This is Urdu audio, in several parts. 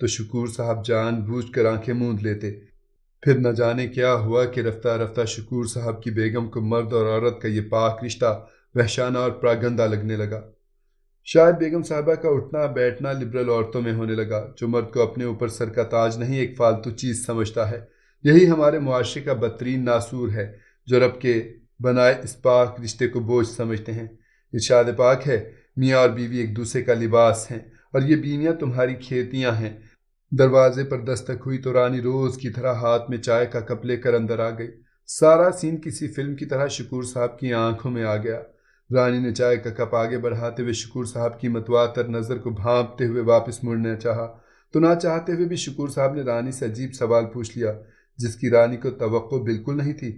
تو شکور صاحب جان بوجھ کر آنکھیں موند لیتے۔ پھر نہ جانے کیا ہوا کہ رفتہ رفتہ شکور صاحب کی بیگم کو مرد اور عورت کا یہ پاک رشتہ وحشانہ اور پراگندہ لگنے لگا۔ شاید بیگم صاحبہ کا اٹھنا بیٹھنا لبرل عورتوں میں ہونے لگا، جو مرد کو اپنے اوپر سر کا تاج نہیں ایک فالتو چیز سمجھتا ہے۔ یہی ہمارے معاشرے کا بدترین ناسور ہے، جو رب کے بنائے اس پاک رشتے کو بوجھ سمجھتے ہیں۔ ارشاد پاک ہے، میاں اور بیوی ایک دوسرے کا لباس ہیں، اور یہ بیویاں تمہاری کھیتیاں ہیں۔ دروازے پر دستک ہوئی تو رانی روز کی طرح ہاتھ میں چائے کا کپ لے کر اندر آ گئی۔ سارا سین کسی فلم کی طرح شکور صاحب کی آنکھوں میں آ گیا۔ رانی نے چائے کا کپ آگے بڑھاتے ہوئے شکور صاحب کی متواتر نظر کو بھانپتے ہوئے واپس مڑنا چاہا، تو نہ چاہتے ہوئے بھی شکور صاحب نے رانی سے عجیب سوال پوچھ لیا، جس کی رانی کو توقع بالکل نہیں تھی۔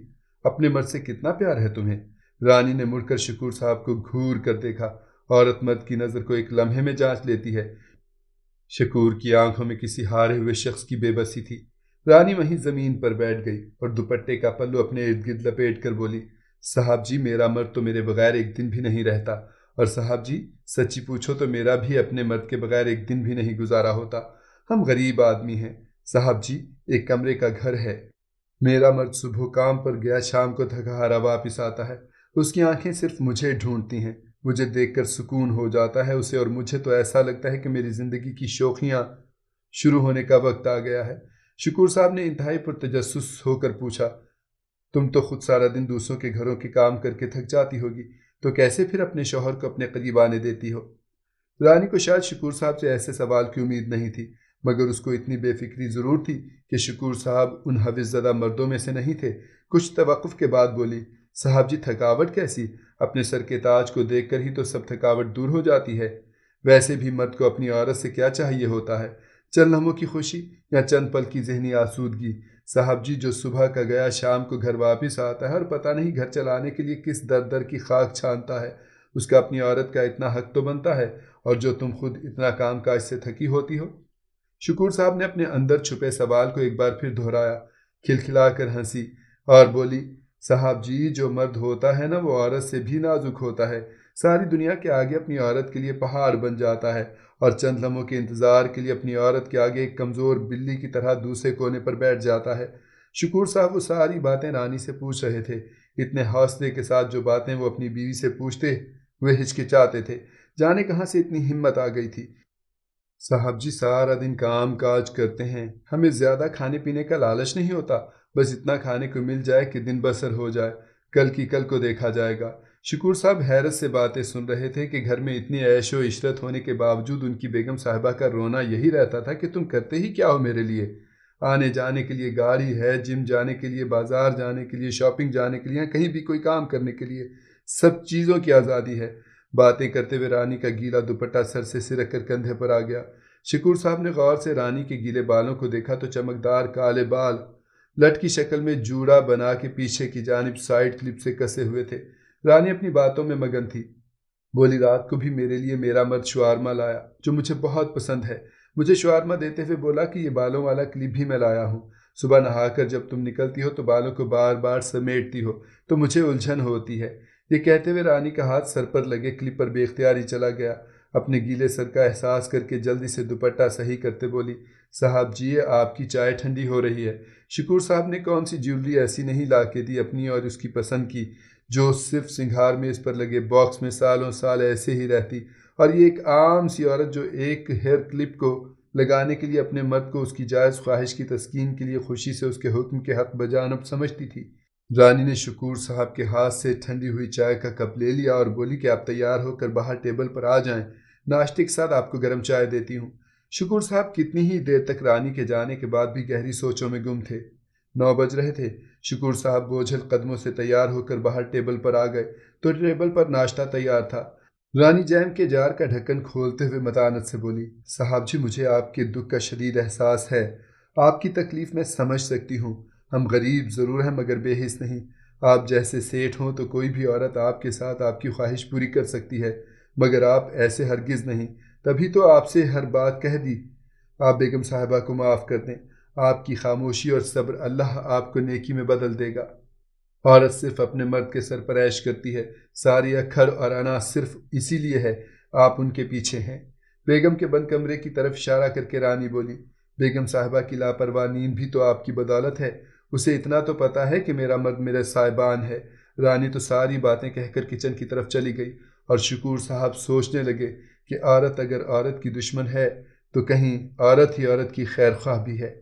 اپنے مرد سے کتنا پیار ہے تمہیں؟ رانی نے مڑ کر شکور صاحب کو گھور کر دیکھا۔ عورت مرد کی نظر کو ایک لمحے میں جانچ لیتی ہے۔ شکور کی آنکھوں میں کسی ہارے ہوئے شخص کی بے بسی تھی۔ رانی وہیں زمین پر بیٹھ گئی اور دوپٹے کا پلو اپنے ارد گرد لپیٹ کر بولی، صاحب جی میرا مرد تو میرے بغیر ایک دن بھی نہیں رہتا، اور صاحب جی سچی پوچھو تو میرا بھی اپنے مرد کے بغیر ایک دن بھی نہیں گزارا ہوتا۔ ہم غریب آدمی ہیں صاحب جی، ایک کمرے کا گھر ہے۔ میرا مرد صبح کام پر گیا، شام کو تھکا ہارا واپس آتا ہے۔ اس کی آنکھیں صرف مجھے ڈھونڈتی ہیں۔ مجھے دیکھ کر سکون ہو جاتا ہے اسے، اور مجھے تو ایسا لگتا ہے کہ میری زندگی کی شوخیاں شروع ہونے کا وقت آ گیا ہے۔ شکور صاحب نے انتہائی پرتجسس ہو کر پوچھا، تم تو خود سارا دن دوسروں کے گھروں کے کام کر کے تھک جاتی ہوگی، تو کیسے پھر اپنے شوہر کو اپنے قریب آنے دیتی ہو؟ رانی کو شاید شکور صاحب سے ایسے سوال کی امید نہیں تھی، مگر اس کو اتنی بے فکری ضرور تھی کہ شکور صاحب ان حوث زدہ مردوں میں سے نہیں تھے۔ کچھ توقف کے بعد بولی، صاحب جی تھکاوٹ کیسی؟ اپنے سر کے تاج کو دیکھ کر ہی تو سب تھکاوٹ دور ہو جاتی ہے۔ ویسے بھی مرد کو اپنی عورت سے کیا چاہیے ہوتا ہے؟ چند لمحوں کی خوشی یا چند پل کی ذہنی آسودگی؟ صاحب جی جو صبح کا گیا شام کو گھر واپس آتا ہے اور پتہ نہیں گھر چلانے کے لیے کس در در کی خاک چھانتا ہے، اس کا اپنی عورت کا اتنا حق تو بنتا ہے، اور جو تم خود اتنا کام کاج سے تھکی ہوتی ہو۔ شکور صاحب نے اپنے اندر چھپے سوال کو ایک بار پھر دہرایا، کھلکھلا کر ہنسی اور بولی، صاحب جی جو مرد ہوتا ہے نا وہ عورت سے بھی نازک ہوتا ہے، ساری دنیا کے آگے اپنی عورت کے لیے پہاڑ بن جاتا ہے، اور چند لمحوں کے انتظار کے لیے اپنی عورت کے آگے ایک کمزور بلی کی طرح دوسرے کونے پر بیٹھ جاتا ہے۔ شکور صاحب وہ ساری باتیں رانی سے پوچھ رہے تھے، اتنے حوصلے کے ساتھ جو باتیں وہ اپنی بیوی سے پوچھتے وہ ہچکچاتے تھے، جانے کہاں سے اتنی ہمت آ گئی تھی۔ صاحب جی سارا دن کام کاج کرتے ہیں، ہمیں زیادہ کھانے پینے کا لالچ نہیں ہوتا، بس اتنا کھانے کو مل جائے کہ دن بسر ہو جائے، کل کی کل کو دیکھا جائے گا۔ شکور صاحب حیرت سے باتیں سن رہے تھے کہ گھر میں اتنی عیش و عشرت ہونے کے باوجود ان کی بیگم صاحبہ کا رونا یہی رہتا تھا کہ تم کرتے ہی کیا ہو میرے لیے؟ آنے جانے کے لیے گاڑی ہے، جم جانے کے لیے، بازار جانے کے لیے، شاپنگ جانے کے لیے، کہیں بھی کوئی کام کرنے کے لیے، سب چیزوں کی آزادی ہے۔ باتیں کرتے ہوئے رانی کا گیلا دوپٹہ سر سے سرک کر کندھے پر آ گیا۔ شکور صاحب نے غور سے رانی کے گیلے بالوں کو دیکھا تو چمکدار کالے بال لٹ کی شکل میں جوڑا بنا کے پیچھے کی جانب سائیڈ کلپ سے کسے ہوئے تھے۔ رانی اپنی باتوں میں مگن تھی، بولی، رات کو بھی میرے لیے میرا مرد شوارما لایا جو مجھے بہت پسند ہے۔ مجھے شوارما دیتے ہوئے بولا کہ یہ بالوں والا کلپ بھی میں لایا ہوں، صبح نہا کر جب تم نکلتی ہو تو بالوں کو بار بار سمیٹتی ہو تو مجھے الجھن ہوتی ہے۔ یہ کہتے ہوئے رانی کا ہاتھ سر پر لگے کلپ پر بے اختیاری چلا گیا۔ اپنے گیلے سر کا احساس کر کے جلدی سے دوپٹہ صحیح کرتے بولی، صاحب جی آپ کی چائے ٹھنڈی ہو رہی ہے۔ شکور صاحب نے کون سی جیولری ایسی نہیں لا کے دی اپنی اور اس کی پسند کی، جو صرف سنگھار میں اس پر لگے باکس میں سالوں سال ایسے ہی رہتی، اور یہ ایک عام سی عورت جو ایک ہیئر کلپ کو لگانے کے لیے اپنے مرد کو اس کی جائز خواہش کی تسکین کے لیے خوشی سے اس کے حکم کے حق بجانب سمجھتی تھی۔ رانی نے شکور صاحب کے ہاتھ سے ٹھنڈی ہوئی چائے کا کپ لے لیا اور بولی کہ آپ تیار ہو کر باہر ٹیبل پر آ جائیں، ناشتے کے ساتھ آپ کو گرم چائے دیتی ہوں۔ شکور صاحب کتنی ہی دیر تک رانی کے جانے کے بعد بھی گہری سوچوں میں گم تھے۔ 9 بج رہے تھے۔ شکور صاحب بوجھل قدموں سے تیار ہو کر باہر ٹیبل پر آ گئے تو ٹیبل پر ناشتہ تیار تھا۔ رانی جیم کے جار کا ڈھکن کھولتے ہوئے متانت سے بولی، صاحب جی مجھے آپ کے دکھ کا شدید احساس ہے، آپ کی تکلیف میں سمجھ سکتی ہوں، ہم غریب ضرور ہیں مگر بے حس نہیں۔ آپ جیسے سیٹھ ہوں تو کوئی بھی عورت آپ کے ساتھ آپ کی خواہش پوری کر سکتی ہے، مگر آپ ایسے ہرگز نہیں، تبھی تو آپ سے ہر بات کہہ دی۔ آپ بیگم صاحبہ کو معاف کر دیں، آپ کی خاموشی اور صبر اللہ آپ کو نیکی میں بدل دے گا۔ عورت صرف اپنے مرد کے سر پر عیش کرتی ہے، ساری اکھر اور انا صرف اسی لیے ہے آپ ان کے پیچھے ہیں۔ بیگم کے بند کمرے کی طرف اشارہ کر کے رانی بولی، بیگم صاحبہ کی لاپرواہ نیند بھی تو آپ کی بدولت ہے۔ اسے اتنا تو پتہ ہے کہ میرا مرد میرا سائبان ہے۔ رانی تو ساری باتیں کہہ کر کچن کی طرف چلی گئی اور شکور صاحب سوچنے لگے کہ عورت اگر عورت کی دشمن ہے تو کہیں عورت ہی عورت کی خیر خواہ بھی ہے۔